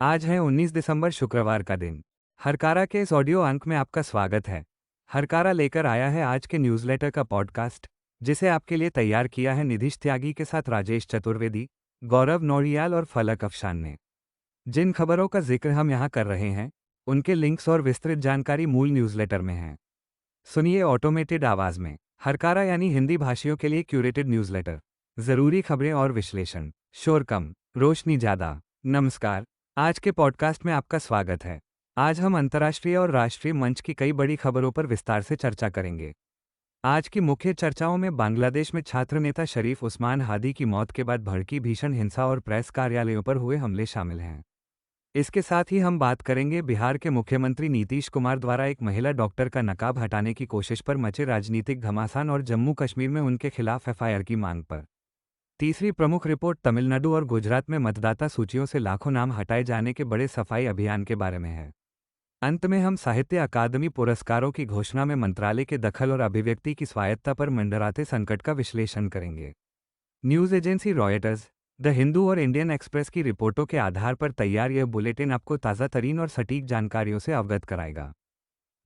आज है 19 दिसंबर शुक्रवार का दिन। हरकारा के इस ऑडियो अंक में आपका स्वागत है। हरकारा लेकर आया है आज के न्यूज़लेटर का पॉडकास्ट, जिसे आपके लिए तैयार किया है निधिश त्यागी के साथ राजेश चतुर्वेदी, गौरव नौड़ियाल और फलक अफशान ने। जिन खबरों का जिक्र हम यहाँ कर रहे हैं, उनके लिंक्स और विस्तृत जानकारी मूल न्यूज़लेटर में है। सुनिए ऑटोमेटेड आवाज़ में। हरकारा यानी हिंदी भाषियों के लिए क्यूरेटेड न्यूज़लेटर। ज़रूरी खबरें और विश्लेषण, शोर कम, रोशनी ज़्यादा। नमस्कार। आज के पॉडकास्ट में आपका स्वागत है। आज हम अंतर्राष्ट्रीय और राष्ट्रीय मंच की कई बड़ी खबरों पर विस्तार से चर्चा करेंगे। आज की मुख्य चर्चाओं में बांग्लादेश में छात्र नेता शरीफ उस्मान हादी की मौत के बाद भड़की भीषण हिंसा और प्रेस कार्यालयों पर हुए हमले शामिल हैं। इसके साथ ही हम बात करेंगे बिहार के मुख्यमंत्री नीतीश कुमार द्वारा एक महिला डॉक्टर का नकाब हटाने की कोशिश पर मचे राजनीतिक घमासान और जम्मू कश्मीर में उनके खिलाफ एफआईआर की मांग पर। तीसरी प्रमुख रिपोर्ट तमिलनाडु और गुजरात में मतदाता सूचियों से लाखों नाम हटाए जाने के बड़े सफाई अभियान के बारे में है। अंत में हम साहित्य अकादमी पुरस्कारों की घोषणा में मंत्रालय के दखल और अभिव्यक्ति की स्वायत्ता पर मंडराते संकट का विश्लेषण करेंगे। News agency Reuters, the Hindu और इंडियन एक्सप्रेस की रिपोर्टों के आधार पर तैयार यह बुलेटिन आपको ताज़ा तरीन और सटीक जानकारियों से अवगत कराएगा।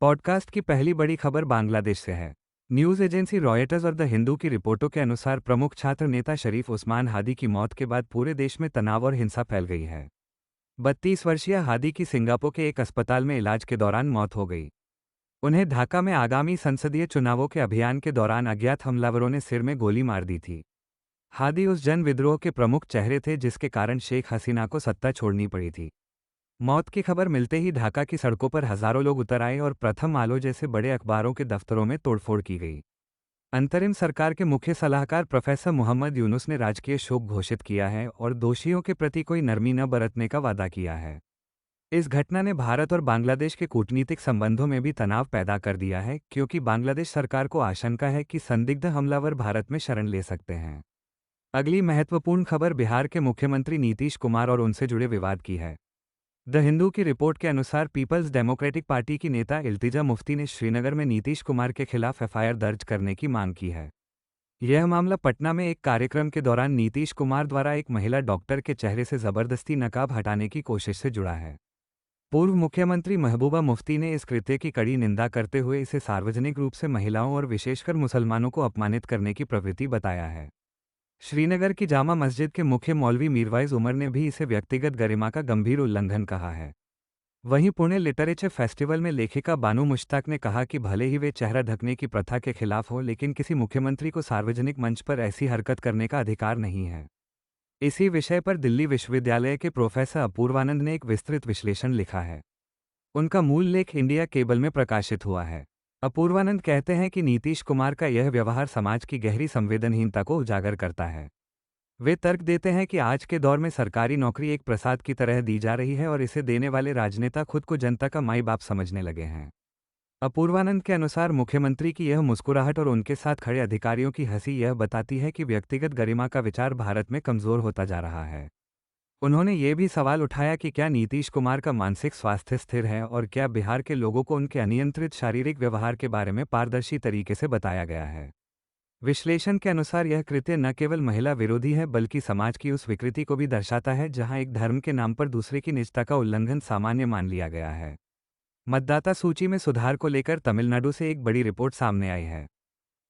पॉडकास्ट की पहली बड़ी खबर बांग्लादेश से है। न्यूज़ एजेंसी रॉयटर्स और द हिंदू की रिपोर्टों के अनुसार प्रमुख छात्र नेता शरीफ उस्मान हादी की मौत के बाद पूरे देश में तनाव और हिंसा फैल गई है। 32 वर्षीय हादी की सिंगापुर के एक अस्पताल में इलाज के दौरान मौत हो गई। उन्हें ढाका में आगामी संसदीय चुनावों के अभियान के दौरान अज्ञात हमलावरों ने सिर में गोली मार दी थी। हादी उस जन विद्रोह के प्रमुख चेहरे थे जिसके कारण शेख हसीना को सत्ता छोड़नी पड़ी थी। मौत की खबर मिलते ही ढाका की सड़कों पर हजारों लोग उतर आए और प्रथम आलो जैसे बड़े अखबारों के दफ्तरों में तोड़फोड़ की गई। अंतरिम सरकार के मुख्य सलाहकार प्रोफेसर मोहम्मद यूनुस ने राजकीय शोक घोषित किया है और दोषियों के प्रति कोई नरमी न बरतने का वादा किया है। इस घटना ने भारत और बांग्लादेश के कूटनीतिक संबंधों में भी तनाव पैदा कर दिया है, क्योंकि बांग्लादेश सरकार को आशंका है कि संदिग्ध हमलावर भारत में शरण ले सकते हैं। अगली महत्वपूर्ण खबर बिहार के मुख्यमंत्री नीतीश कुमार और उनसे जुड़े विवाद की है। द हिंदू की रिपोर्ट के अनुसार पीपल्स डेमोक्रेटिक पार्टी की नेता इल्तिजा मुफ्ती ने श्रीनगर में नीतीश कुमार के खिलाफ एफआईआर दर्ज करने की मांग की है। यह मामला पटना में एक कार्यक्रम के दौरान नीतीश कुमार द्वारा एक महिला डॉक्टर के चेहरे से जबरदस्ती नकाब हटाने की कोशिश से जुड़ा है। पूर्व मुख्यमंत्री महबूबा मुफ्ती ने इस कृत्य की कड़ी निंदा करते हुए इसे सार्वजनिक रूप से महिलाओं और विशेषकर मुसलमानों को अपमानित करने की प्रवृत्ति बताया है। श्रीनगर की जामा मस्जिद के मुख्य मौलवी मीरवाइज उमर ने भी इसे व्यक्तिगत गरिमा का गंभीर उल्लंघन कहा है। वहीं पुणे लिटरेचर फेस्टिवल में लेखिका बानू मुश्ताक ने कहा कि भले ही वे चेहरा ढकने की प्रथा के खिलाफ हो, लेकिन किसी मुख्यमंत्री को सार्वजनिक मंच पर ऐसी हरकत करने का अधिकार नहीं है। इसी विषय पर दिल्ली विश्वविद्यालय के प्रोफेसर अपूर्वानंद ने एक विस्तृत विश्लेषण लिखा है। उनका मूल लेख इंडिया केबल में प्रकाशित हुआ है। अपूर्वानंद कहते हैं कि नीतीश कुमार का यह व्यवहार समाज की गहरी संवेदनहीनता को उजागर करता है। वे तर्क देते हैं कि आज के दौर में सरकारी नौकरी एक प्रसाद की तरह दी जा रही है और इसे देने वाले राजनेता खुद को जनता का माई बाप समझने लगे हैं। अपूर्वानंद के अनुसार मुख्यमंत्री की यह मुस्कुराहट और उनके साथ खड़े अधिकारियों की हंसी यह बताती है कि व्यक्तिगत गरिमा का विचार भारत में कमजोर होता जा रहा है। उन्होंने ये भी सवाल उठाया कि क्या नीतीश कुमार का मानसिक स्वास्थ्य स्थिर है और क्या बिहार के लोगों को उनके अनियंत्रित शारीरिक व्यवहार के बारे में पारदर्शी तरीके से बताया गया है। विश्लेषण के अनुसार यह कृत्य न केवल महिला विरोधी है बल्कि समाज की उस विकृति को भी दर्शाता है जहां एक धर्म के नाम पर दूसरे की निजता का उल्लंघन सामान्य मान लिया गया है। मतदाता सूची में सुधार को लेकर तमिलनाडु से एक बड़ी रिपोर्ट सामने आई है।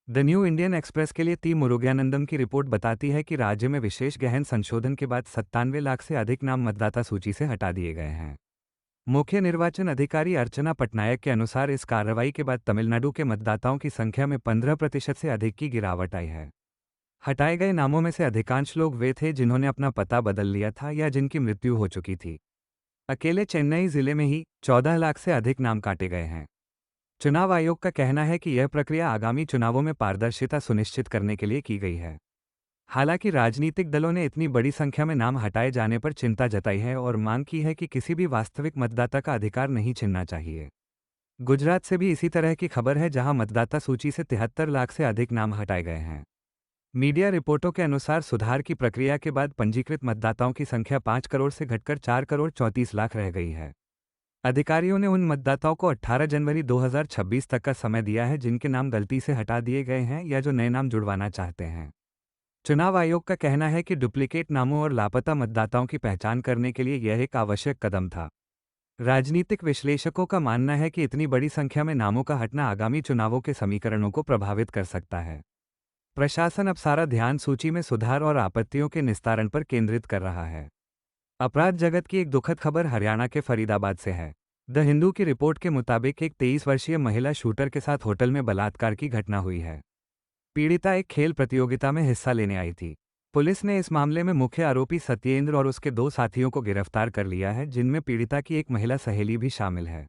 द न्यू इंडियन एक्सप्रेस के लिए टी मुरुगयानंदम की रिपोर्ट बताती है कि राज्य में विशेष गहन संशोधन के बाद 97 लाख से अधिक नाम मतदाता सूची से हटा दिए गए हैं। मुख्य निर्वाचन अधिकारी अर्चना पटनायक के अनुसार इस कार्रवाई के बाद तमिलनाडु के मतदाताओं की संख्या में 15% से अधिक की गिरावट आई है। हटाए गए नामों में से अधिकांश लोग वे थे जिन्होंने अपना पता बदल लिया था या जिनकी मृत्यु हो चुकी थी। अकेले चेन्नई जिले में ही 14 लाख से अधिक नाम काटे गए हैं। चुनाव आयोग का कहना है कि यह प्रक्रिया आगामी चुनावों में पारदर्शिता सुनिश्चित करने के लिए की गई है। हालांकि राजनीतिक दलों ने इतनी बड़ी संख्या में नाम हटाए जाने पर चिंता जताई है और मांग की है कि किसी भी वास्तविक मतदाता का अधिकार नहीं छिनना चाहिए। गुजरात से भी इसी तरह की खबर है, जहां मतदाता सूची से 73 लाख से अधिक नाम हटाए गए हैं। मीडिया रिपोर्टों के अनुसार सुधार की प्रक्रिया के बाद पंजीकृत मतदाताओं की संख्या 5 करोड़ से घटकर 4 करोड़ 34 लाख रह गई है। अधिकारियों ने उन मतदाताओं को 18 जनवरी 2026 तक का समय दिया है जिनके नाम गलती से हटा दिए गए हैं या जो नए नाम जुड़वाना चाहते हैं। चुनाव आयोग का कहना है कि डुप्लीकेट नामों और लापता मतदाताओं की पहचान करने के लिए यह एक आवश्यक कदम था। राजनीतिक विश्लेषकों का मानना है कि इतनी बड़ी संख्या में नामों का हटना आगामी चुनावों के समीकरणों को प्रभावित कर सकता है। प्रशासन अब सारा ध्यान सूची में सुधार और आपत्तियों के निस्तारण पर केंद्रित कर रहा है। अपराध जगत की एक दुखद खबर हरियाणा के फरीदाबाद से है। द हिंदू की रिपोर्ट के मुताबिक एक 23 वर्षीय महिला शूटर के साथ होटल में बलात्कार की घटना हुई है। पीड़िता एक खेल प्रतियोगिता में हिस्सा लेने आई थी। पुलिस ने इस मामले में मुख्य आरोपी सत्येंद्र और उसके 2 साथियों को गिरफ्तार कर लिया है, जिनमें पीड़िता की एक महिला सहेली भी शामिल है।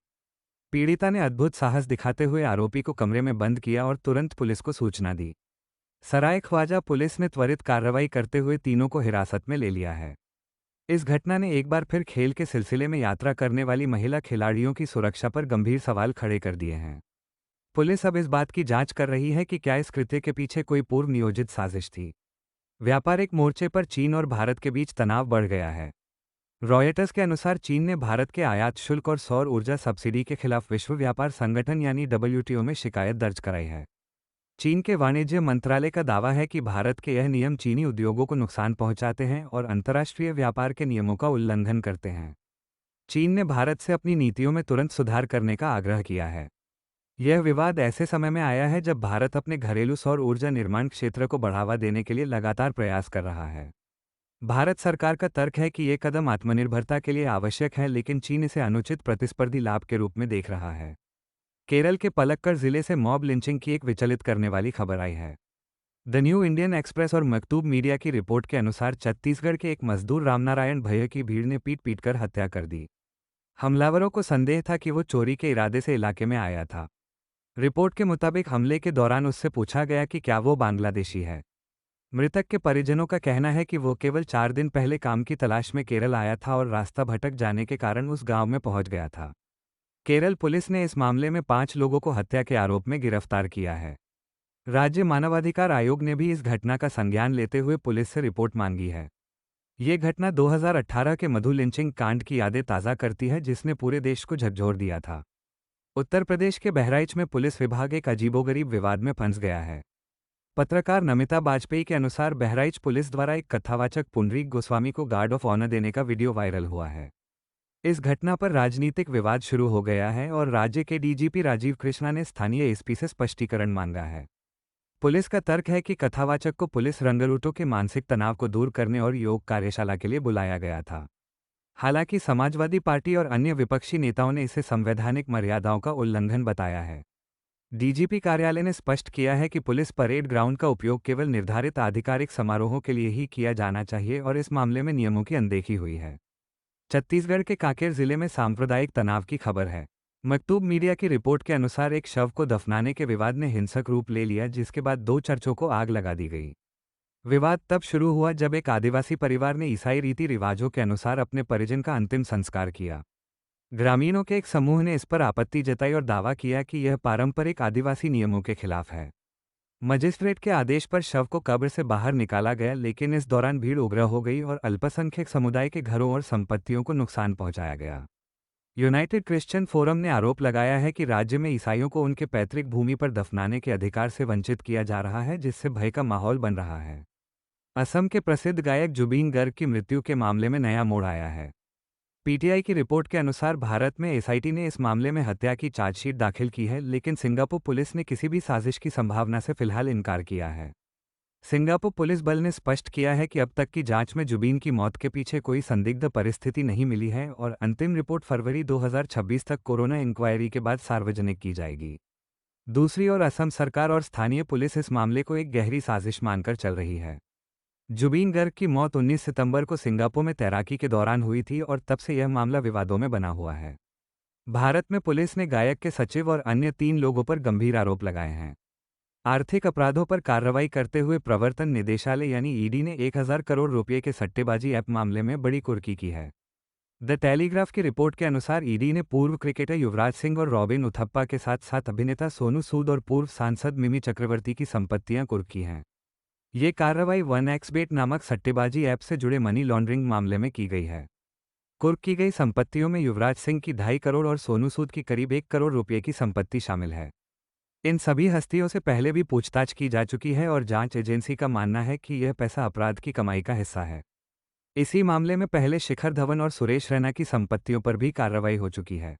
पीड़िता ने अद्भुत साहस दिखाते हुए आरोपी को कमरे में बंद किया और तुरंत पुलिस को सूचना दी। सराय ख्वाजा पुलिस ने त्वरित कार्रवाई करते हुए तीनों को हिरासत में ले लिया है। इस घटना ने एक बार फिर खेल के सिलसिले में यात्रा करने वाली महिला खिलाड़ियों की सुरक्षा पर गंभीर सवाल खड़े कर दिए हैं। पुलिस अब इस बात की जांच कर रही है कि क्या इस कृत्य के पीछे कोई पूर्व नियोजित साजिश थी। व्यापारिक मोर्चे पर चीन और भारत के बीच तनाव बढ़ गया है। रॉयटर्स के अनुसार चीन ने भारत के आयात शुल्क और सौर ऊर्जा सब्सिडी के खिलाफ विश्व व्यापार संगठन यानी WTO में शिकायत दर्ज कराई है। चीन के वाणिज्य मंत्रालय का दावा है कि भारत के यह नियम चीनी उद्योगों को नुकसान पहुंचाते हैं और अंतर्राष्ट्रीय व्यापार के नियमों का उल्लंघन करते हैं। चीन ने भारत से अपनी नीतियों में तुरंत सुधार करने का आग्रह किया है। यह विवाद ऐसे समय में आया है जब भारत अपने घरेलू सौर ऊर्जा निर्माण क्षेत्र को बढ़ावा देने के लिए लगातार प्रयास कर रहा है। भारत सरकार का तर्क है कि ये कदम आत्मनिर्भरता के लिए आवश्यक है, लेकिन चीन इसे अनुचित प्रतिस्पर्धी लाभ के रूप में देख रहा है। केरल के पलक्कड़ जिले से मॉब लिंचिंग की एक विचलित करने वाली खबर आई है। द न्यू इंडियन एक्सप्रेस और मकतूब मीडिया की रिपोर्ट के अनुसार छत्तीसगढ़ के एक मजदूर रामनारायण भैया की भीड़ ने पीट पीट कर हत्या कर दी। हमलावरों को संदेह था कि वो चोरी के इरादे से इलाके में आया था। रिपोर्ट के मुताबिक हमले के दौरान उससे पूछा गया कि क्या वो बांग्लादेशी है। मृतक के परिजनों का कहना है कि वो केवल 4 दिन पहले काम की तलाश में केरल आया था और रास्ता भटक जाने के कारण उस गांव में पहुंच गया था। केरल पुलिस ने इस मामले में 5 लोगों को हत्या के आरोप में गिरफ्तार किया है। राज्य मानवाधिकार आयोग ने भी इस घटना का संज्ञान लेते हुए पुलिस से रिपोर्ट मांगी है। ये घटना 2018 के मधु लिंचिंग कांड की यादें ताज़ा करती है, जिसने पूरे देश को झकझोर दिया था। उत्तर प्रदेश के बहराइच में पुलिस विभाग एक अजीबोगरीब विवाद में फंस गया है। पत्रकार नमिता बाजपेयी के अनुसार बहराइच पुलिस द्वारा एक कथावाचक पुंडरीक गोस्वामी को गार्ड ऑफ ऑनर देने का वीडियो वायरल हुआ है। इस घटना पर राजनीतिक विवाद शुरू हो गया है और राज्य के DGP राजीव कृष्णा ने स्थानीय एसपी से स्पष्टीकरण मांगा है। पुलिस का तर्क है कि कथावाचक को पुलिस रंगरूटों के मानसिक तनाव को दूर करने और योग कार्यशाला के लिए बुलाया गया था। हालांकि समाजवादी पार्टी और अन्य विपक्षी नेताओं ने इसे संवैधानिक मर्यादाओं का उल्लंघन बताया है। DGP कार्यालय ने स्पष्ट किया है कि पुलिस परेड ग्राउंड का उपयोग केवल निर्धारित आधिकारिक समारोहों के लिए ही किया जाना चाहिए और इस मामले में नियमों की अनदेखी हुई है। छत्तीसगढ़ के कांकेर जिले में सांप्रदायिक तनाव की खबर है। मकतूब मीडिया की रिपोर्ट के अनुसार एक शव को दफनाने के विवाद ने हिंसक रूप ले लिया, जिसके बाद 2 चर्चों को आग लगा दी गई। विवाद तब शुरू हुआ जब एक आदिवासी परिवार ने ईसाई रीति रिवाजों के अनुसार अपने परिजन का अंतिम संस्कार किया। ग्रामीणों के एक समूह ने इस पर आपत्ति जताई और दावा किया कि यह पारंपरिक आदिवासी नियमों के खिलाफ है। मजिस्ट्रेट के आदेश पर शव को कब्र से बाहर निकाला गया, लेकिन इस दौरान भीड़ उग्र हो गई और अल्पसंख्यक समुदाय के घरों और संपत्तियों को नुकसान पहुंचाया गया। यूनाइटेड क्रिश्चियन फोरम ने आरोप लगाया है कि राज्य में ईसाइयों को उनके पैतृक भूमि पर दफनाने के अधिकार से वंचित किया जा रहा है, जिससे भय का माहौल बन रहा है। असम के प्रसिद्ध गायक जुबीन गर्ग की मृत्यु के मामले में नया मोड़ आया है। PTI की रिपोर्ट के अनुसार भारत में SIT ने इस मामले में हत्या की चार्जशीट दाखिल की है, लेकिन सिंगापुर पुलिस ने किसी भी साजिश की संभावना से फिलहाल इनकार किया है। सिंगापुर पुलिस बल ने स्पष्ट किया है कि अब तक की जांच में जुबीन की मौत के पीछे कोई संदिग्ध परिस्थिति नहीं मिली है और अंतिम रिपोर्ट फरवरी 2026 तक कोरोना इंक्वायरी के बाद सार्वजनिक की जाएगी। दूसरी ओर असम सरकार और स्थानीय पुलिस इस मामले को एक गहरी साजिश मानकर चल रही है। जुबीन गर्ग की मौत 19 सितंबर को सिंगापुर में तैराकी के दौरान हुई थी और तब से यह मामला विवादों में बना हुआ है। भारत में पुलिस ने गायक के सचिव और अन्य 3 लोगों पर गंभीर आरोप लगाए हैं। आर्थिक अपराधों पर कार्रवाई करते हुए प्रवर्तन निदेशालय यानी ED ने 1000 करोड़ रुपये के सट्टेबाजी ऐप मामले में बड़ी कुर्की की है। द टेलीग्राफ की रिपोर्ट के अनुसार ED ने पूर्व क्रिकेटर युवराज सिंह और रॉबिन उथप्पा के साथ साथ अभिनेता सोनू सूद और पूर्व सांसद मिमी चक्रवर्ती की संपत्तियां कुर्क की हैं। ये कार्रवाई 1xBet नामक सट्टेबाजी ऐप से जुड़े मनी लॉन्ड्रिंग मामले में की गई है। कुर्क की गई संपत्तियों में युवराज सिंह की 2.5 करोड़ और सोनू सूद की करीब 1 करोड़ रुपये की संपत्ति शामिल है। इन सभी हस्तियों से पहले भी पूछताछ की जा चुकी है और जांच एजेंसी का मानना है कि यह पैसा अपराध की कमाई का हिस्सा है। इसी मामले में पहले शिखर धवन और सुरेश रैना की संपत्तियों पर भी कार्रवाई हो चुकी है।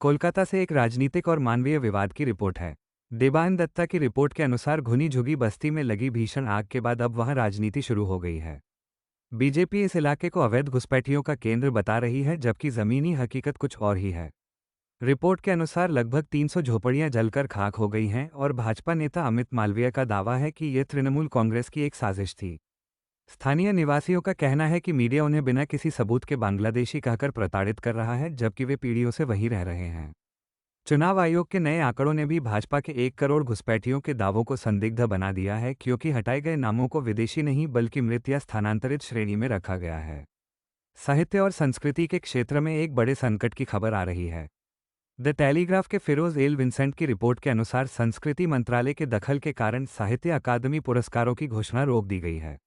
कोलकाता से एक राजनीतिक और मानवीय विवाद की रिपोर्ट है। देबान दत्ता की रिपोर्ट के अनुसार घुनी झुगी बस्ती में लगी भीषण आग के बाद अब वहां राजनीति शुरू हो गई है। बीजेपी इस इलाके को अवैध घुसपैठियों का केंद्र बता रही है, जबकि जमीनी हकीकत कुछ और ही है। रिपोर्ट के अनुसार लगभग 300 झोपड़ियां जलकर खाक हो गई हैं और भाजपा नेता अमित मालवीय का दावा है कि यह तृणमूल कांग्रेस की एक साजिश थी। स्थानीय निवासियों का कहना है कि मीडिया उन्हें बिना किसी सबूत के बांग्लादेशी कहकर प्रताड़ित कर रहा है, जबकि वे पीढ़ियों से वहीं रह रहे हैं। चुनाव आयोग के नए आंकड़ों ने भी भाजपा के 1 करोड़ घुसपैठियों के दावों को संदिग्ध बना दिया है, क्योंकि हटाए गए नामों को विदेशी नहीं बल्कि मृत या स्थानांतरित श्रेणी में रखा गया है। साहित्य और संस्कृति के क्षेत्र में एक बड़े संकट की खबर आ रही है। द टेलीग्राफ के फिरोज एल विंसेंट की रिपोर्ट के अनुसार संस्कृति मंत्रालय के दखल के कारण साहित्य अकादमी पुरस्कारों की घोषणा रोक दी गई है।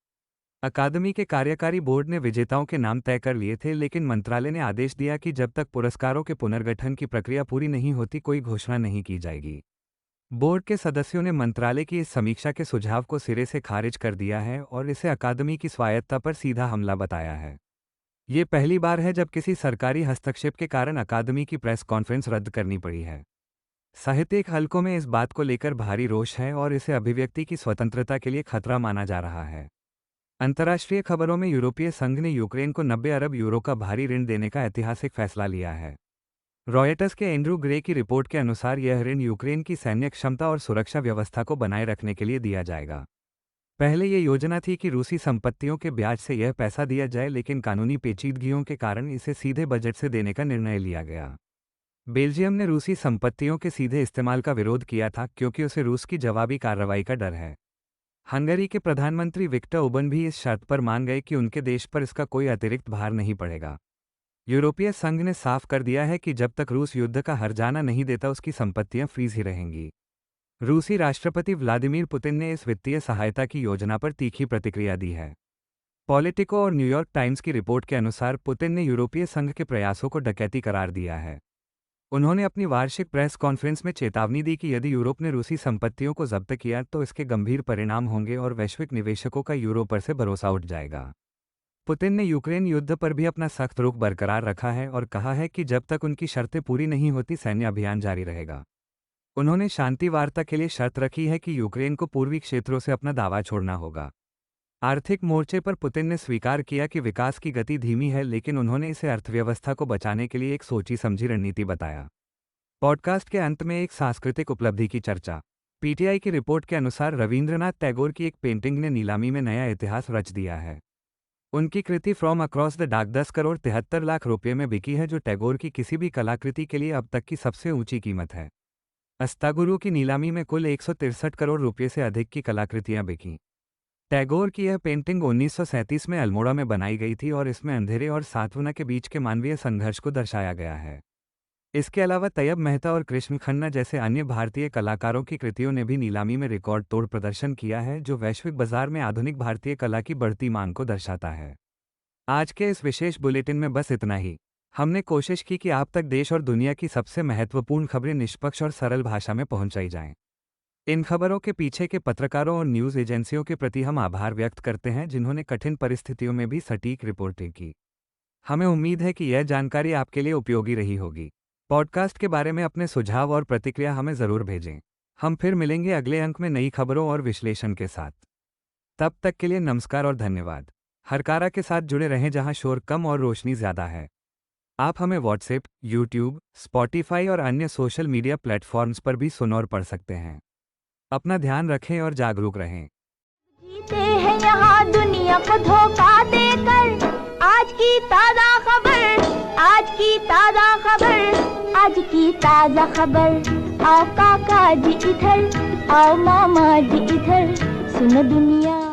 अकादमी के कार्यकारी बोर्ड ने विजेताओं के नाम तय कर लिए थे, लेकिन मंत्रालय ने आदेश दिया कि जब तक पुरस्कारों के पुनर्गठन की प्रक्रिया पूरी नहीं होती कोई घोषणा नहीं की जाएगी। बोर्ड के सदस्यों ने मंत्रालय की इस समीक्षा के सुझाव को सिरे से खारिज कर दिया है और इसे अकादमी की स्वायत्तता पर सीधा हमला बताया है। ये पहली बार है जब किसी सरकारी हस्तक्षेप के कारण अकादमी की प्रेस कॉन्फ्रेंस रद्द करनी पड़ी है। साहित्यिक हलकों में इस बात को लेकर भारी रोष है और इसे अभिव्यक्ति की स्वतंत्रता के लिए खतरा माना जा रहा है। अंतर्राष्ट्रीय खबरों में यूरोपीय संघ ने यूक्रेन को 90 अरब यूरो का भारी ऋण देने का ऐतिहासिक फैसला लिया है। रॉयटर्स के एंड्रू ग्रे की रिपोर्ट के अनुसार यह ऋण यूक्रेन की सैन्य क्षमता और सुरक्षा व्यवस्था को बनाए रखने के लिए दिया जाएगा। पहले ये योजना थी कि रूसी संपत्तियों के ब्याज से यह पैसा दिया जाए, लेकिन कानूनी पेचीदगियों के कारण इसे सीधे बजट से देने का निर्णय लिया गया। बेल्जियम ने रूसी संपत्तियों के सीधे इस्तेमाल का विरोध किया था, क्योंकि उसे रूस की जवाबी कार्रवाई का डर है। हंगरी के प्रधानमंत्री विक्टर ओबन भी इस शर्त पर मान गए कि उनके देश पर इसका कोई अतिरिक्त भार नहीं पड़ेगा। यूरोपीय संघ ने साफ कर दिया है कि जब तक रूस युद्ध का हर्जाना नहीं देता उसकी संपत्तियां फ्रीज ही रहेंगी। रूसी राष्ट्रपति व्लादिमीर पुतिन ने इस वित्तीय सहायता की योजना पर तीखी प्रतिक्रिया दी है। पॉलिटिको और न्यूयॉर्क टाइम्स की रिपोर्ट के अनुसार पुतिन ने यूरोपीय संघ के प्रयासों को डकैती करार दिया है। उन्होंने अपनी वार्षिक प्रेस कॉन्फ्रेंस में चेतावनी दी कि यदि यूरोप ने रूसी संपत्तियों को जब्त किया तो इसके गंभीर परिणाम होंगे और वैश्विक निवेशकों का यूरो पर से भरोसा उठ जाएगा। पुतिन ने यूक्रेन युद्ध पर भी अपना सख्त रुख बरकरार रखा है और कहा है कि जब तक उनकी शर्तें पूरी नहीं होती सैन्य अभियान जारी रहेगा। उन्होंने शांति वार्ता के लिए शर्त रखी है कि यूक्रेन को पूर्वी क्षेत्रों से अपना दावा छोड़ना होगा। आर्थिक मोर्चे पर पुतिन ने स्वीकार किया कि विकास की गति धीमी है, लेकिन उन्होंने इसे अर्थव्यवस्था को बचाने के लिए एक सोची समझी रणनीति बताया। पॉडकास्ट के अंत में एक सांस्कृतिक उपलब्धि की चर्चा। पीटीआई की रिपोर्ट के अनुसार रविंद्रनाथ टैगोर की एक पेंटिंग ने नीलामी में नया इतिहास रच दिया है। उनकी कृति from across the dark 10 crore 73 lakh रुपये में बिकी है, जो टैगोर की किसी भी कलाकृति के लिए अब तक की सबसे ऊंची कीमत है। अस्तागुरु की नीलामी में कुल 163 करोड़ रुपये से अधिक की कलाकृतियां बिकीं। टैगोर की यह पेंटिंग 1937 में अल्मोड़ा में बनाई गई थी और इसमें अंधेरे और सांत्वना के बीच के मानवीय संघर्ष को दर्शाया गया है। इसके अलावा तैयब मेहता और कृष्ण खन्ना जैसे अन्य भारतीय कलाकारों की कृतियों ने भी नीलामी में रिकॉर्ड तोड़ प्रदर्शन किया है, जो वैश्विक बाजार में आधुनिक भारतीय कला की बढ़ती मांग को दर्शाता है। आज के इस विशेष बुलेटिन में बस इतना ही। हमने कोशिश की कि आप तक देश और दुनिया की सबसे महत्वपूर्ण खबरें निष्पक्ष और सरल भाषा में पहुंचाई जाएं। इन खबरों के पीछे के पत्रकारों और न्यूज़ एजेंसियों के प्रति हम आभार व्यक्त करते हैं, जिन्होंने कठिन परिस्थितियों में भी सटीक रिपोर्टिंग की। हमें उम्मीद है कि यह जानकारी आपके लिए उपयोगी रही होगी। पॉडकास्ट के बारे में अपने सुझाव और प्रतिक्रिया हमें ज़रूर भेजें। हम फिर मिलेंगे अगले अंक में नई खबरों और विश्लेषण के साथ। तब तक के लिए नमस्कार और धन्यवाद। हरकारा के साथ जुड़े रहें, जहां शोर कम और रोशनी ज़्यादा है। आप हमें व्हाट्सएप, यूट्यूब, स्पॉटिफाई और अन्य सोशल मीडिया प्लेटफॉर्म्स पर भी सुन और पढ़ सकते हैं। अपना ध्यान रखें और जागरूक रहें। जीते हैं यहाँ दुनिया को धोखा देकर। आज की ताज़ा खबर, आज की ताज़ा खबर, आज की ताज़ा खबर। आओ काका जी इधर, आओ मामा जी इधर, सुनो दुनिया।